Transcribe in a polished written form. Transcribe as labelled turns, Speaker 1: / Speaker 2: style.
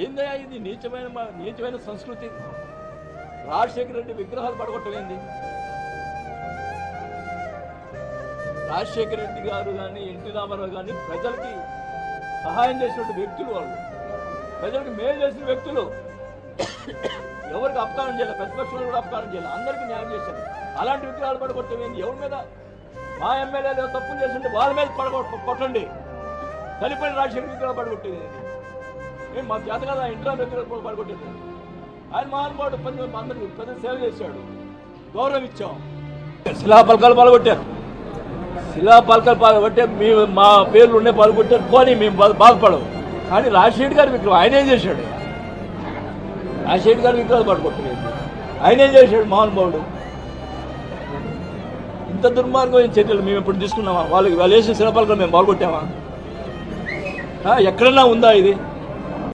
Speaker 1: ఏందయ్యా ఇది? నీచమైన సంస్కృతి. రాజశేఖర రెడ్డి విగ్రహాలు పడగొట్టమైంది. రాజశేఖర రెడ్డి గారు కానీ ఎన్టీ రామారావు కానీ ప్రజలకి సహాయం చేసినటువంటి వ్యక్తులు, వాళ్ళు ప్రజలకు మేలు చేసిన వ్యక్తులు. ఎవరికి అపకారం చేయాలి, ప్రతిపక్షంలో కూడా అపకారం చేయాలి, అందరికీ న్యాయం చేశారు. అలాంటి విగ్రహాలు పడగొట్టమైంది. ఎవరి మీద? మా ఎమ్మెల్యేలు తప్పులు చేస్తుంటే వాళ్ళ మీద కొట్టండి. చనిపోయిన రాజశేఖర విగ్రహాలు పడగొట్టేది ఏం మా చేత కదా? ఇంట్లో విగ్రహాలు పడగొట్టేది. ఆయన మహానుభావుడు అందరికి పెద్ద సేవ చేశాడు, గౌరవం ఇచ్చాం. శిలాపలకాలు పాల్గొట్టారు. శిలాపలకాలు పాల్గొట్టే మా పేర్లు ఉండే పాల్గొట్టారు పోనీ మేము బాధపడవు. కానీ రాజశేఖర్ గారి విగ్రహం ఆయన ఏం చేశాడు? రాజశేఖర్ గారి విగ్రహాలు పడగొట్టలేదు. ఆయన ఏం చేశాడు మహానుభావుడు? ఇంత దుర్మార్గమైన చర్యలు మేము ఎప్పుడు తీసుకున్నామా? వాళ్ళు వేసిన శిలాపలకాలు మేము పాల్గొట్టామా? ఎక్కడన్నా ఉందా ఇది?